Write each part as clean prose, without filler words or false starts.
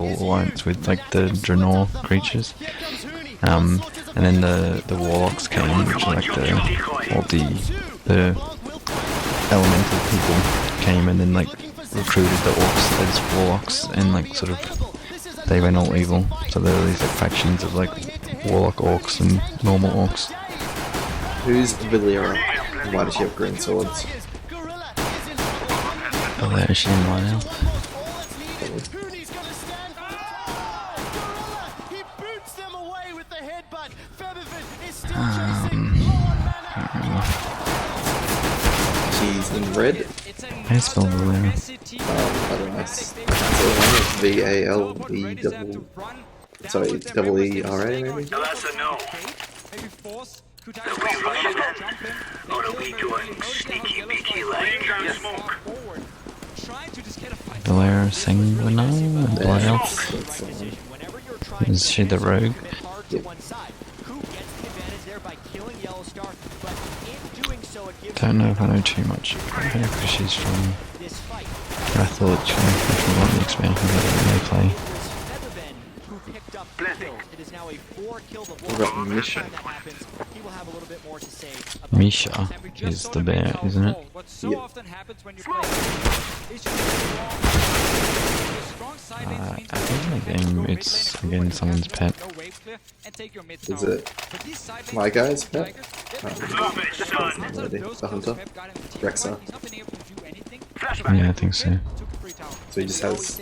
alliance with like the Draenor creatures. And then the warlocks came, which are like the elemental people came and then like recruited the orcs as warlocks and like sort of they went all evil. So there were these like factions of like warlock orcs and normal orcs. Who's Villiera? And why does she have green swords? Oh, there is she in my elf. She's in red. How do you spell Valera? I don't know. It's V-A-L-E double... Sorry, double E-R-A maybe? That's a no. Are we doing sneaky beaky laying down smoke? Valera Sanguinar and Blood Elf. Is she the rogue? Yep. Don't know if I know too much about her because she's from... I thought she was from one of the expansions that they play. What about Misha? Misha is the bear, isn't it? Yep. I think in the game it's again someone's pet. Is it my guy's pet? The hunter? Rexa. Yeah, I think so. So he just has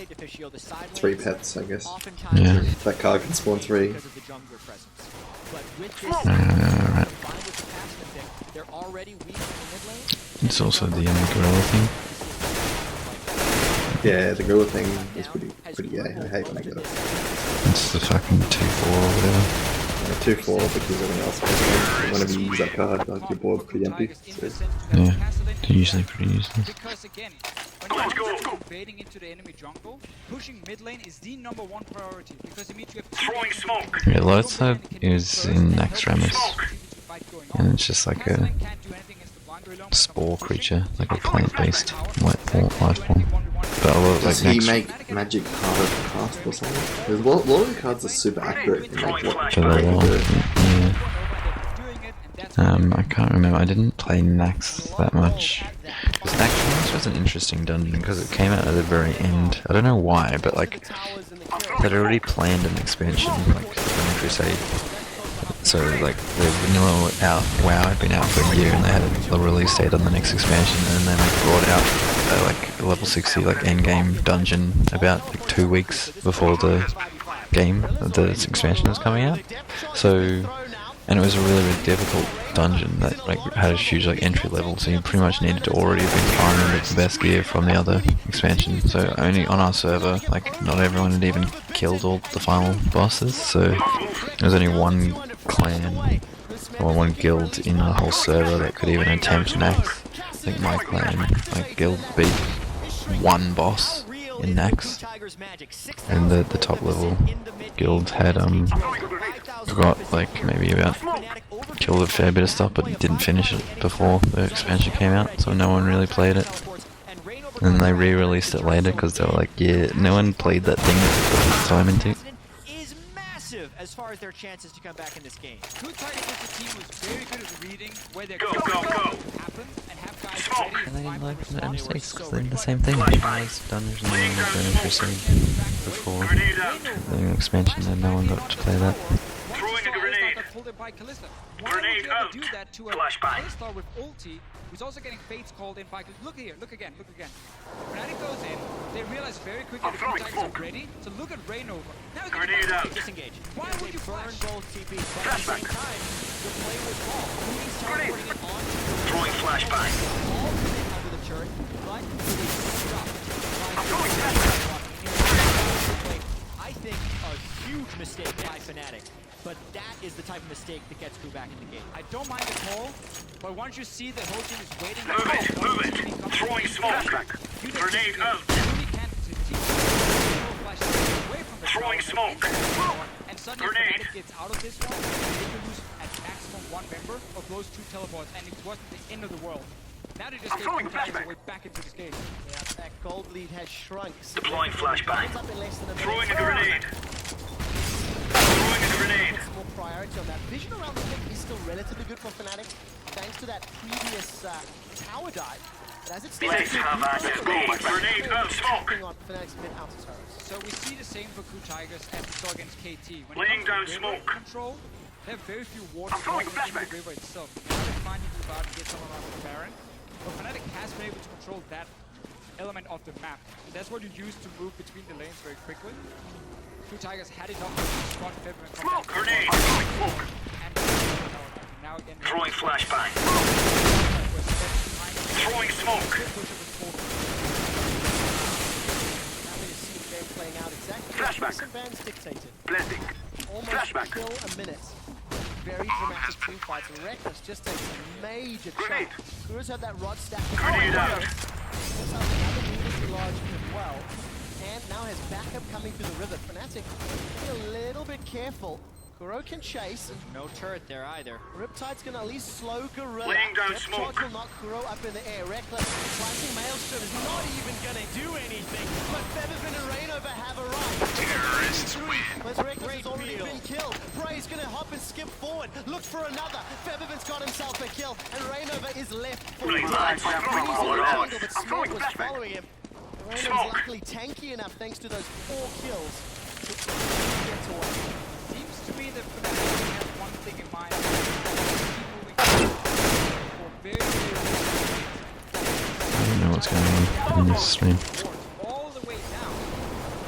3 pets, I guess. Yeah. That card can spawn 3. Right. It's also the gorilla thing. Yeah, the gorilla thing is pretty gay. I hate when I get it. It's the fucking 2-4 or whatever. 2-4 because everything else goes whenever you use that card, like your board's pretty empty. So. Yeah, they're usually pretty useless. Invading into the enemy jungle, pushing mid lane is the #1 priority because it means you have throwing smoke. Yeah, Loadside is in Naxxramas, and it's just like a spore creature, like a plant-based life form. But a lot of Does like he make magic card of cast or something? Because a lot of the cards are super accurate and like what for the they law. do. Yeah. I can't remember. I didn't play Nax that much. Because Naxxramas was an interesting dungeon because it came out at the very end. I don't know why, but like they'd already planned an expansion, like Burning Crusade. So like the vanilla WoW had been out for a year, and they had a release date on the next expansion, and then they brought out like a level 60 like endgame dungeon about like 2 weeks before the expansion was coming out. So. And it was a really, really difficult dungeon that like had a huge like entry level, so you pretty much needed to already have been 500 the best gear from the other expansion. So only on our server, like not everyone had even killed all the final bosses, so there was only one clan or one guild in the whole server that could even attempt Nax. I think my clan, like guild, beat one boss in Nax, and the top level guild had forgot like maybe about killed a fair bit of stuff, but didn't finish it before the expansion came out, so no one really played it. And then they re-released it later because they were like, yeah, no one played that thing that they put the time into. As far as their chances to come back in this game. Good Tiger the team was very good at reading where their Go. happen and have guys ready. And they didn't learn from their mistakes because they're the same thing. They released Dungeons and Burning Crusade before the expansion, and no one got to play that. Throwing a grenade. Grenade out. Do that to a Kalista with ulti, who's also getting fates called in by. Look here, look again. Fnatic goes in, they realize very quickly the Good Tigers are ready, so look at Rainover. Now Grenade out. Disengage. Why would you burn flash? both TPs, but at the same time, the play was wrong. He's teleporting it on Throwing flashbang. all under the turret, but it is stuck. I think a huge mistake by Fnatic. But that is the type of mistake that gets Crew back in the game. I don't mind the call, but once you see the whole team is waiting... Move it! Throwing smoke! Grenade out! Throwing smoke! And suddenly Fnatic gets out of this one, they can lose at maximum 1 member of those 2 teleports, and it wasn't the end of the world. Now they just get Tigers way back into this game. Yeah, that gold lead has shrunk. Deploying flashbang. Up in less than a minute. Throwing a grenade. Throwing a grenade. Puts more priority on that. Vision around the pick is still relatively good for Fnatic, thanks to that previous tower dive. But as it stands, Let's have at it. Grenade out smoke. on Fnatic's mid outer turrets. So we see the same for Crew Tigers as we saw against KT. When Laying it down comes to river smoke. control, they have very few warders I'm throwing in flashbang. the river itself. Now they're finding move out and get someone around the Baron. But Fnatic has been able to control that element of the map. And that's what you use to move between the lanes very quickly. Crew Tigers had enough to spot February and come Smoke. back. Grenade. Throwing smoke. And now again, Throwing flashbang. Throwing smoke. Now we see the game playing out exactly Flashback. as Vans dictated. Blending. Almost Flashback. kill a minute. Very dramatic team fights. And Reckless just takes a major Grenade. chunk. Kuro's had that rod stack. Grenade out. Puts out another medium large as well. And now has backup coming through the river. Fnatic being a little bit careful. Kuro can chase. No turret there either. Riptide's gonna at least slow Gorilla. Laying down Depth smoke. charge will knock Kuro up in the air. Reckless slicing Maelstrom is not even gonna do anything. But Featherfin and Rainover have arrived. Terrorists win. But Reckless has already been killed. Bray's gonna hop and skip forward. Look for another. Featherfin's got himself a kill. And Rainover is left for Really dead. nice. I'm throwing He's in all the around. jungle, but I'm throwing Smoke was flashbang. following him. Rainover's Smoke. luckily tanky enough thanks to those 4 kills to get away. Seems to me that Fnatic has one thing in mind. Keep moving for very, I don't know what's going on in this stream. all the way down.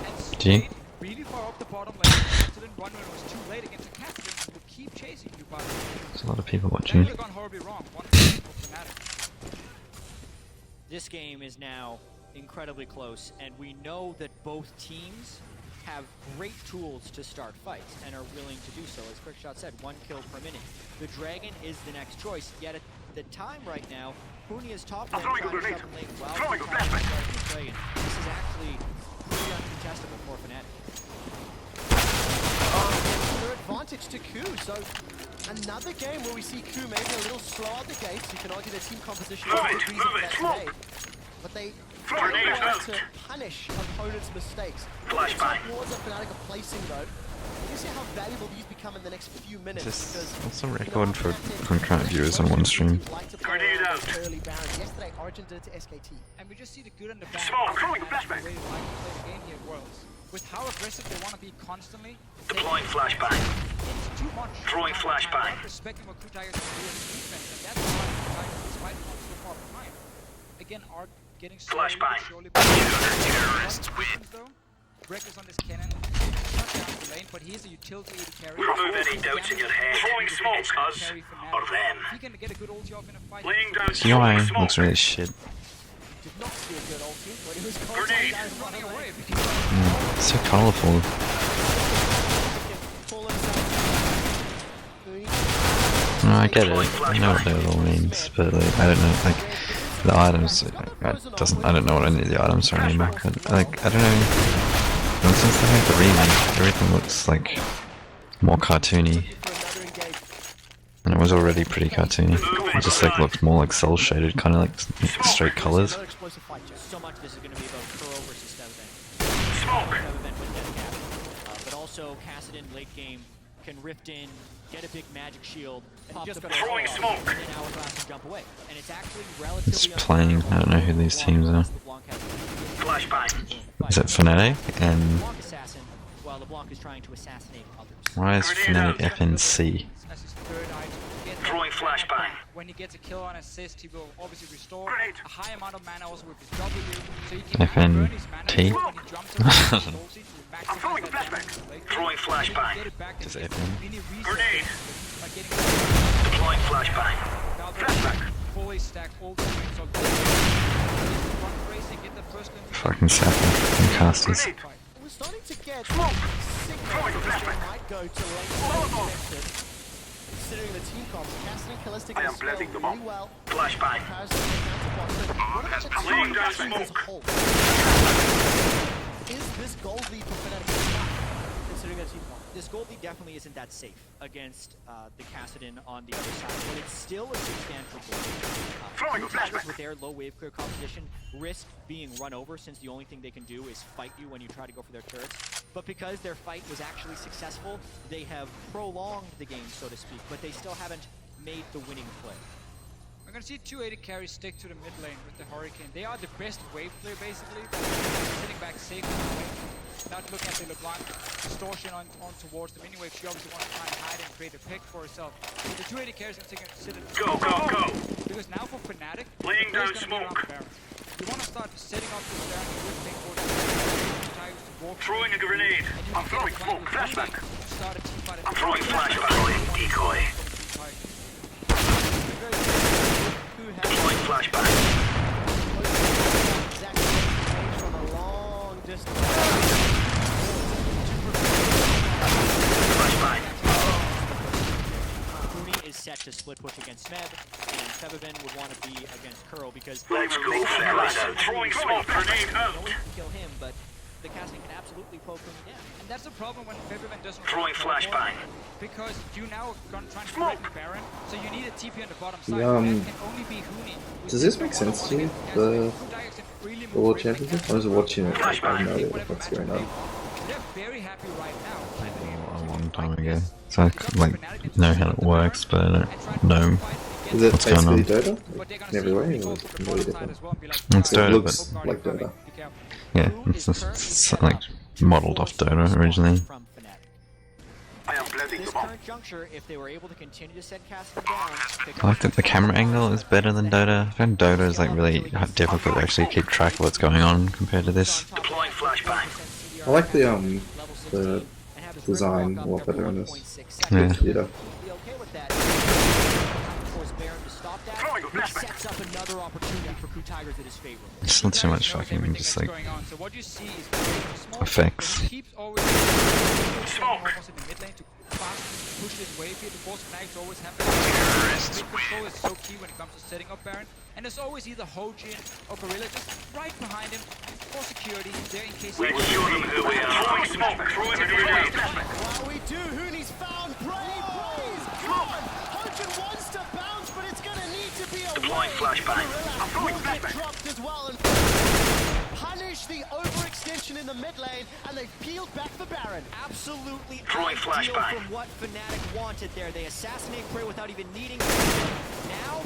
And Gee. stayed really far up the bottom lane. Didn't run when it was too late against a captain who will keep chasing you, but There's a lot of people that watching. would have gone horribly wrong. One point for Fnatic. This game is now incredibly close, and we know that both teams have great tools to start fights and are willing to do so. As Quickshot said, 1 kill per minute. The Dragon is the next choice, yet at the time right now, Punia's top lane throwing a trying to grenade. shove lane while Throwing a Quickshot is flashbang. guarding the Dragon. This is actually pretty uncontestable for Fnatic. Their advantage to Ku, so another game where we see Ku maybe a little slow out the gates. You can argue their team composition is Move a it, good reason move for it, that smoke. today. But they Throw don't grenades want out. to punish opponents' mistakes. Flashbang. Wars that Fnatic are placing though. You see how valuable these become in the next few minutes. This because, what's the you know, record for Fnatic- current viewers on one stream? like to play Grenade around out. those early barons. Yesterday, Origin did it to SKT. And we just see the good and the bad. Smoke. of Throwing Fnatic, flashbang. the way they like to play the game here at Worlds. With how aggressive they want to be constantly, Deploying flashbang. it's too much. Throwing flashbang. Not respecting what Crew Tigers can do in defense, and that's why Crew Tigers, despite being so far behind, again are getting slowly but Flashbang. surely. Terrorists win. Reckless on this cannon, not down the lane, but he's a utility AD carry. Remove any doubts in your head. Throwing smoke, us Carry for now. or them. If he can get a good ulti off in a fight, Laying down This UI throwing smoke. looks really shit. Did not see a good ulti when he was Grenade. he's running away because It's so colourful. No, I get it. I know what that all means, but like, I don't know. Like the items, I don't know what any of the items are anymore. Like I don't know. And since they made the remake, everything looks like more cartoony, and it was already pretty cartoony. It just like looks more like cell shaded, kind of like straight colours. So much of this is going to be about Kuro versus Steven. Smoke. With Deathcap. But also, Kassadin late game can rift in, get a big magic shield, pop the Throwing ball, smoke. and then Hourglass can jump away. And it's actually relatively It's playing. I don't know who these teams are. Flashbang. Is it Fnatic and LeBlanc assassin, while LeBlanc is trying to assassinate others. why is Fnatic FNC? as his third item. He gets Throwing that flashbang. When he gets a kill on assist, he will obviously restore Grenade. a high amount of mana also with his W, so he can burn his mana FNT? when he jumps up with his ulti to maximize I'm throwing that flashbang. damage in the late game. Throwing flashbang. Get it back Does and it get happen? mini reset Grenade. by getting Deploying flashbang. now the Flashback. fully stacked ulti, so run crazy, get the first gun. Fucking sapper and casters. Grenade. We're starting to get Smoke. signals Throwing that this flashbang. game might go to late than expected. Considering the team comps, Cassidy and Callistic I am have spelled blending them really up. well. Flashbang. Comparison to counterparts. So what about the I'm laying team down as a smoke. whole? Is this gold lead for Fnatic enough? Considering that this Goldie definitely isn't that safe against the Kassadin on the other side, but it's still a substantial goal. Blue Tigers with their low wave clear composition risk being run over, since the only thing they can do is fight you when you try to go for their turrets. But because their fight was actually successful, they have prolonged the game, so to speak, but they still haven't made the winning play. We're gonna see 280 carries stick to the mid lane with the Hurricane. They are the best wave player basically, sitting back safe in the lane, not looking at the LeBlanc distortion on towards the mini wave. She obviously wants to try and hide and create a pick for herself. The 280 carries are gonna sit in the Go! Because now for Fnatic, Laying down smoke. You want to start setting up this Baron with thing for the Tigers to walk. Throwing a grenade. I'm throwing smoke. Flashback. Start a team fight. I'm throwing flashback. Throwing decoy. Deploying flashback. From a long distance. Flashback. Is set to split push against Smeb, and Febevin would want to be against Curl because Let's go. Throwing smoke. Grenade out. no one can kill him, but the casting can absolutely poke him down. And that's the problem when Febevin doesn't Throwing flashbang. because you now gonna try and threaten Baron, so you need a TP on the bottom side. Yeah, That can only be Huni. Does this make sense to you, the World Championship? I was watching it, I have no idea what's going on. They're very happy right now. A long time ago. So I could, like, know how it works, but I don't know. Is it What's going on? basically Dota? In every way, or completely different? It's It Dota, looks but like Dota. yeah, it's like modelled off Dota originally. From Fnatic. I am blending This them up. current juncture, if they were able to continue to set casting down, I like that the camera angle is better than Dota. I find Dota is like really difficult to actually keep track of what's going on compared to this. Deploying flashbang. I like the design a lot better in this. Yeah. Yeah. Be okay with that. Force Baron to stop that, Throwing a which flashbang. sets up another opportunity for Crew Tigers that is favorable. It's not too much fucking just like So what you see is effects. he keeps always Smoke. almost in the mid lane to fast push this wave here. The force Fnatic always have mid control is so key when it comes to setting up Baron. And there's always either Hojin or Gorilla just right behind him for security. There in case We will show them who we are. Throwing smoke. Throwing a grenade. While we do, Hooney's found Brave. He's gone. Hojin wants to bounce, but it's going to need to be a Deploying flashbang. I'm throwing will get flashbang. dropped as well and punish the overextension in the mid lane, and they've peeled back the Baron. Absolutely Throwing ideal flashbang. from what Fnatic wanted there. They assassinate Prey without even needing to. Now,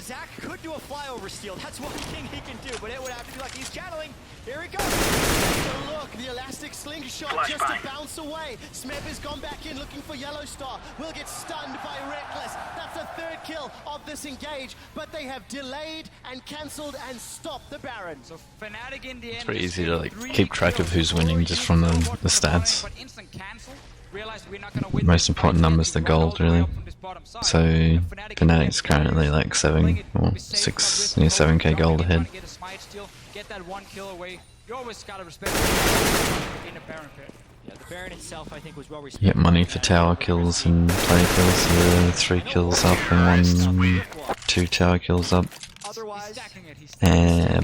Zach could do a flyover steal. That's one thing he can do, but it would have to be like he's channeling. Here he goes. So look, the elastic slingshot just Flashbang. to bounce away. Smeb has gone back in looking for Yellow Star. Will get stunned by Reckless. That's a third kill of this engage, but they have delayed and cancelled and stopped the Baron. So Fnatic in the end. It's pretty easy to like keep track of who's winning just from the stats. But instant cancel. Realized we're not gonna win Most this important fight. number's the Run all gold, the way really. up from this bottom side. So Fnatic's currently like 7 or 6, yeah, 7k gold ahead. Get a smite steal, get that one kill away. You always gotta respect in a Baron pit. Yeah, the Baron itself, I think, was well You respected. get money for tower kills and play kills, 3 kills up and 2 tower kills up. Otherwise, Stacking it, he's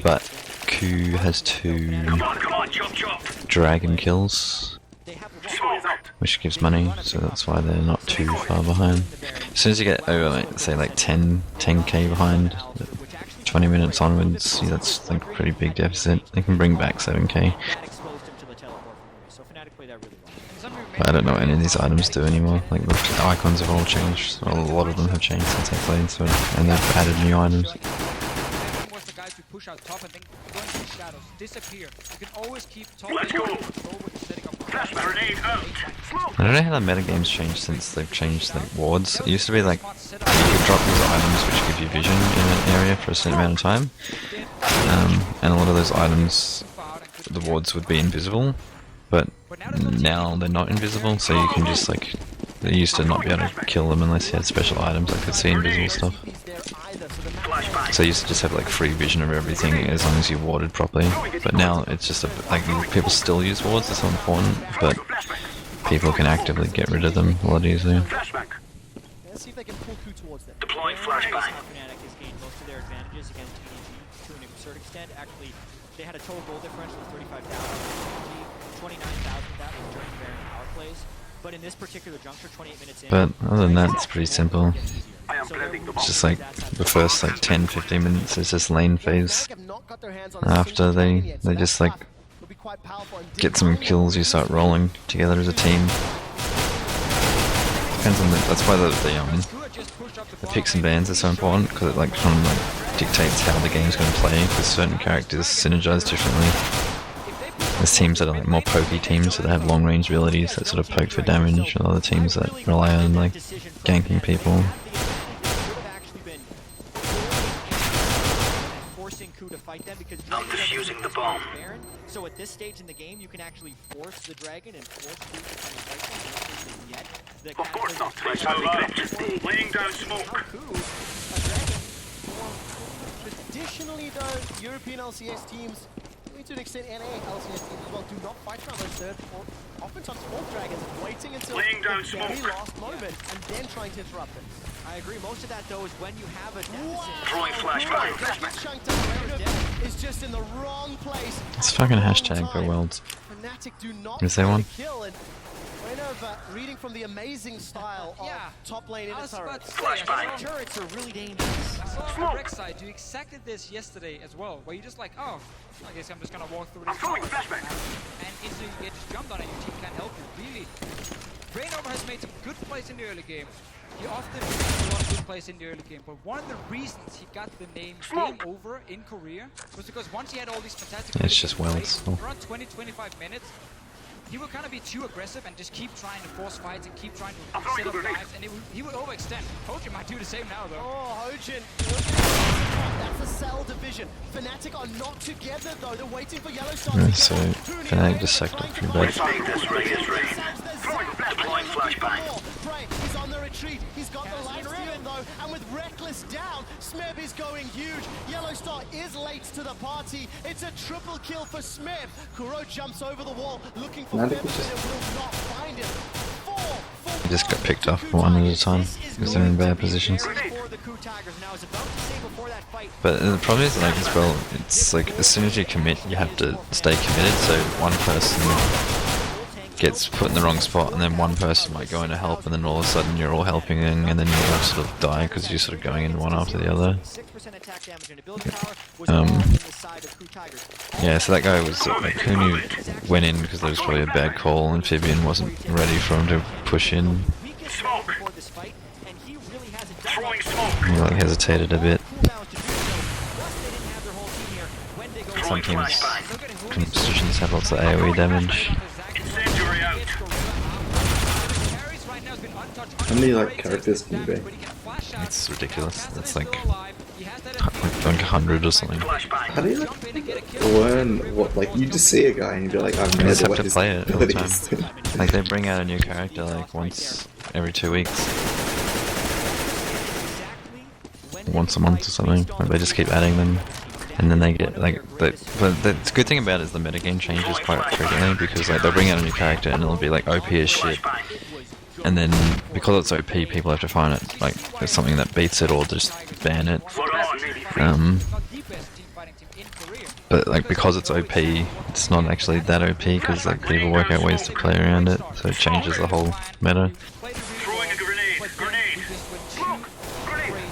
But Q has 2 Come on, chop. dragon kills, they have Smoke. which gives money, so that's why they're not too far behind. As soon as you get over, like, say, like 10k behind, 20 minutes onwards, yeah, that's like a pretty big deficit. They can bring back 7k, that exposed him to the teleport from Rumi. So Fnatic played that really well. but I don't know what any of these items do anymore. Like, the icons have all changed, well, a lot of them have changed since I played, so, and they've added new items. Was the guy to push out top and then go into the shadows, disappear. You can always keep top Let's in go. control when you're setting up. Flashbang. Grenade out. Smoke. I don't know how the metagame's changed since they've changed like wards. It used to be like you could drop these items which give you vision in an area for a certain amount of time, and a lot of those items, the wards would be invisible, but now they're not invisible, so you can just like, they used to not be able to kill them unless you had special items like could see invisible stuff. He's there either, so the map Flashbang. So you used to just have like free vision of everything as long as you warded properly, but now it's just like people still use wards, it's not important, but people can actively get rid of them a lot easier. Flashbang. let's see if they can pull Ku towards them. Deploying That's flashbang. how Fnatic has gained most of their advantages against TDG to an absurd extent. Actually, they had a total goal differential of 35,000. 29,000 that during Baron power plays. But in this particular juncture, 28 minutes in. But other than that, it's pretty simple. I am planting the bomb. It's just like the first like 10-15 minutes is just lane phase. After they just like get some kills, you start rolling together as a team. Depends on that's why the picks and bans are so important, because it like kind of like dictates how the game's going to play, because certain characters synergize differently. There's teams that are like more pokey teams that have long range abilities that sort of poke for damage, and other teams that rely on like ganking people. I'm defusing the bomb. So at this stage in the game, you can actually force the dragon and force Ku to kind of fight them yet. Of course not. Laying down smoke. Traditionally, though, European LCS teams, to an extent NA LCS teams as well, do not fight around those third or oftentimes fourth dragons, waiting until Laying down the very smoke. last moment and then trying to interrupt them. I agree. Most of that, though, is when you have a deficit. Throwing flashbang. Chunked up is just in the wrong place. It's fucking hashtag for worlds. Fnatic do not Is there one? kill, and reading from the amazing style of top lane in I the was turret. about to say, Flashbang. Turrets are really dangerous. I saw a Rek'Sai do exactly this yesterday as well, where you're just like, oh, I guess I'm just gonna walk through this throwing tower. flashbang. And instantly you get just jumped on and your team can't help you. Really, Rainover has made some good plays in the early game. He often makes a lot of good plays in the early game, but one of the reasons he got the name Game Over in Korea was because once he had all these fantastic It's just plays, wells. Oh. around 20-25 minutes, he would kind of be too aggressive and just keep trying to force fights and keep trying to set up dives, and he would overextend. Hojin might do the same now, though. Oh, Hojin. That's a cell division. Fnatic are not together, though. They're waiting for Yellowstone to So go. Fnatic just sucked up pretty bad. This ray is ready. Deploying flashbang. Prey, he's on the retreat. He's got the light steal, though, and with Reckless down, Smeb is going huge. Yellowstar is late to the party. It's a triple kill for Smeb. Kuro jumps over the wall, looking for Fnatic Feb, was but just- it will not find him. They just got picked off one at a time because they're in bad positions. But the problem is like as well, it's like as soon as you commit, you have to stay committed. So one person gets put in the wrong spot, and then one person might go in to help, and then all of a sudden you're all helping, and then you all sort of die because you're sort of going in one after the other. Yeah, so that guy was like Kunu went in because there was probably a bad call, and Amphibian wasn't ready for him to push in. Smoke. Throwing smoke. He like hesitated a bit. Some teams, compositions have lots of AoE damage. Incendiary out. How many like characters can you be? It's ridiculous. It's like 100 or something. How do you like learn what, like you just see a guy and you're like, I've You no just idea have what to his play it all the abilities time. Like they bring out a new character like once every 2 weeks, once a month or something. Like they just keep adding them, and then they get like. But the good thing about it is the metagame changes quite frequently, because like they'll bring out a new character and it'll be like OP as shit, and then because it's OP, people have to find it like there's something that beats it or just ban it. But like because it's OP, it's not actually that OP because like people work out ways to play around it, so it changes the whole meta. Throwing a grenade. Grenade. Smoke. Grenade.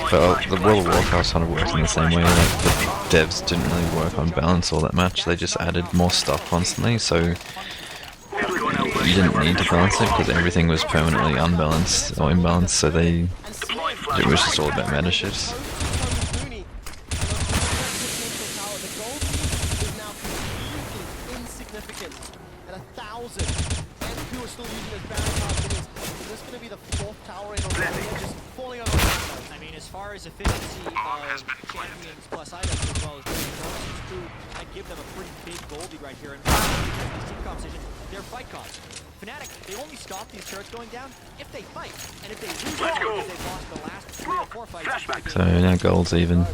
But the World of Warcraft kind of works in the same way. Like the devs didn't really work on balance all that much. They just added more stuff constantly, so you didn't need to balance it because everything was permanently unbalanced or imbalanced. So it was just all about meta shifts. I mean, as far as efficiency of champions plus items as well as bonuses too, I'd give them a pretty big gold lead right here. And these team compositions, they're fight costs. Fnatic, they only stop these turrets going down if they fight, and if they lose Let's go. because they've lost the last 3 or 4 fights. Flashback. So now gold's even,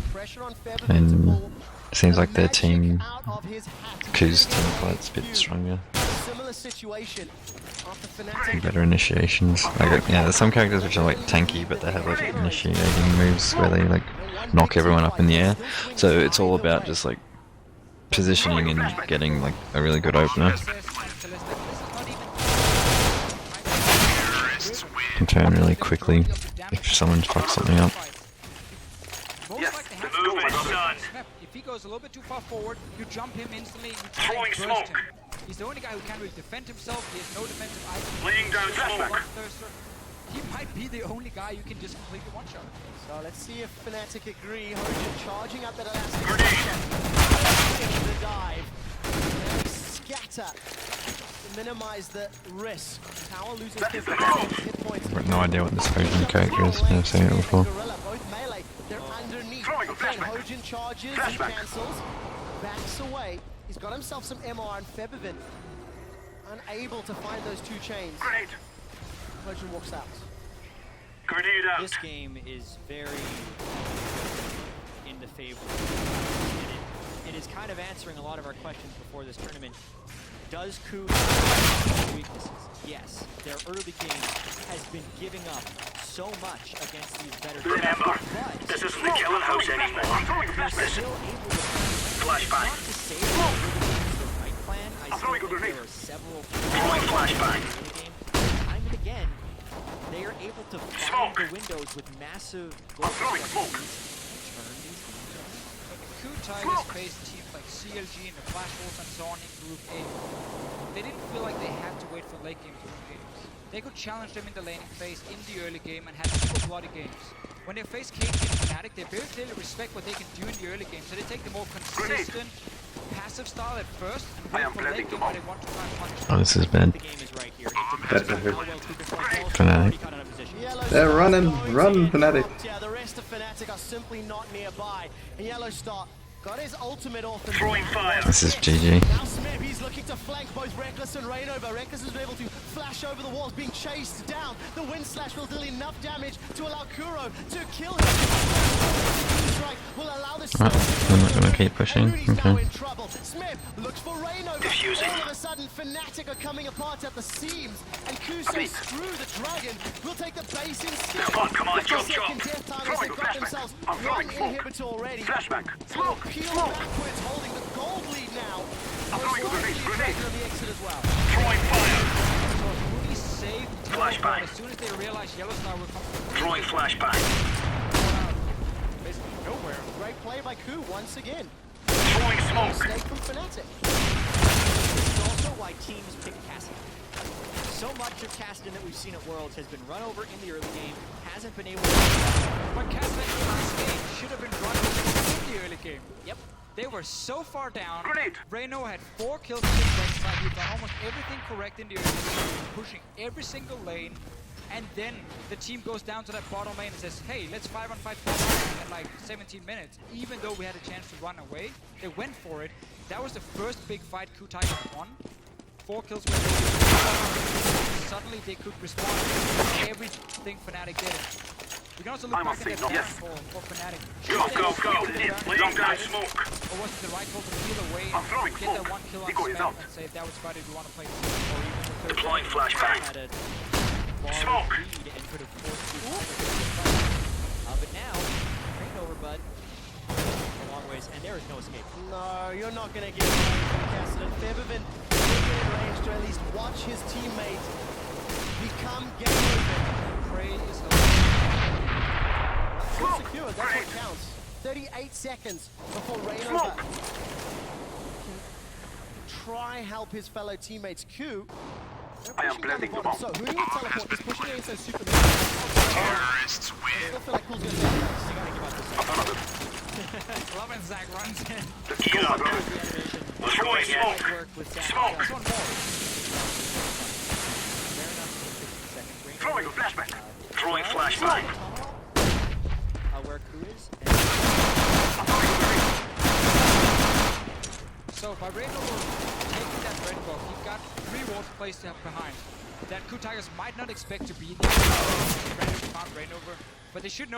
and it seems like their team, Ku's team fight's a bit stronger. Similar situation after Fnatic. Better initiations. Like yeah, there's some characters which are like tanky, but they have like initiating moves where they like knock everyone up in the air. So it's all about just like positioning and getting like a really good opener. can turn really quickly if someone fucks something up. Yes, the move is done. If he goes a little bit too far forward, you jump him instantly. You Throwing try and burst smoke. him. He's the only guy who can't really defend himself. He has no defensive items. Laying down smoke. Bloodthirster. He might be the only guy you can just completely one-shot. So let's see if Fnatic agree. Hoja charging up that elastic. Grenade. The dive. They scatter to minimize the risk. Tower loses 50% hit points. I've got no idea what this Hojan character is. I've never seen it before. Gorilla, both melee, they're underneath. Throwing a Again, flashback. Hojan charges, he Flashback. cancels, backs away. He's got himself some MR and Febivin. Unable to find those two chains. Grenade. Hojan walks out. Grenade out. This game is very in the favor. And it is kind of answering a lot of our questions before this tournament. Does Ku have weaknesses? Yes. Their early game has been giving up so much against these better teams. Remember, But this isn't the killing house anymore. I'm throwing a they're flashback. still able to Flashbang. not to say that it's the right plan. I I'm still throwing a think grenade. there are several Throwing flashbang. in the game. Time and again, they are able to find Smoke. the windows with massive I'm throwing smoke. turn these games around. Ku Tigers faced teams like CLG and the Flash Wolves and so on in Group A. They didn't feel like they had to wait for late game to win games. They could challenge them in the laning phase, in the early game, and have super bloody games. When they face KT and Fnatic, they very clearly respect what they can do in the early game, so they take the more consistent, passive style at first, and I wait am for planting late game them where they want to try and punch. Oh, this is bad. The game is right here. It That's depends on a how well Ku can play balls. Fnatic. Already got out of position. Yellow They're Star running, going run, to get Fnatic. dropped. Yeah, the rest of Fnatic are simply not nearby. And Yellow Star got his ultimate off. And Throwing fire. This is GG. Now Smeb, he's looking to flank both Reckless and Rainover. Reckless has been able to flash over the walls, being chased down. The Wind Slash will deal enough damage to allow Kuro to kill him. Strike will allow the I'm not gonna keep pushing. Rudy's now Okay. in trouble. Smeb looks for Rainover. Diffusing. All of a sudden, Fnatic are coming apart at the seams. And Kuso, Beat. screw the dragon, will take the base instead. Come on, jump, Second jump. death time as Throwing they've got flashback. themselves I'm one throwing smoke. inhibitor already. Flashback. So Smoke. peel Smoke. backwards, holding the gold lead now. I'm throwing a Most grenade, likely grenade. pressure on the exit as well. Throwing fire. So Rudy saved Flashbang. as soon as they realized Yellowstar would come Throwing flashbang. basically nowhere. Great play by Ku once again. Throwing smoke. Mistake from Fnatic. This is also why teams pick Castle. So much of Caston that we've seen at Worlds has been run over in the early game, hasn't been able to... But Castle in last game should have been running in the early game. Yep. They were so far down. Grenade. Reno had 4 kills in the lane side. He'd done almost everything correct in the early game, pushing every single lane. And then the team goes down to that bottom lane and says, hey, let's 5-on-5 at like 17 minutes. Even though we had a chance to run away, they went for it. That was the first big fight Ku Tigers won. 4 kills with suddenly they could respond to everything Fnatic did. We can also look I'm back on at scene, that yes. for Fnatic. Go. Laying down smoke. Or was it the right call to peel away I'm throwing and get that smoke. 1 kill on Nico is Smeb out. and say that was about it, we want to play this, or even the third Deploying kill. flashbang. Had a ball Smoke. lead and could have forced Ku but now, Rainover, bud, a long ways, and there is no escape. No, you're not going to get away from Cassidy. Febivin will get in range to at least watch his teammate become game over. Prey is Still secure, that's what counts. 38 seconds before Rainover can try help his fellow teammates. Q. I am blending them up. So who needs teleport is pushing against those super terrorists win. I still feel like Cool's going to take this. You gotta give up this. Love and Zach runs in. The killer. Throwing smoke. Work with Zach. Smoke. There's one more. Fair enough, 50 seconds. Rainover, Throwing a flashbang. Throwing flashbang. where Ku is. So by Rainover taking that red buff, he got 3 wards placed behind. That Ku Tigers might not expect to be there. Found Rainover, but they should know that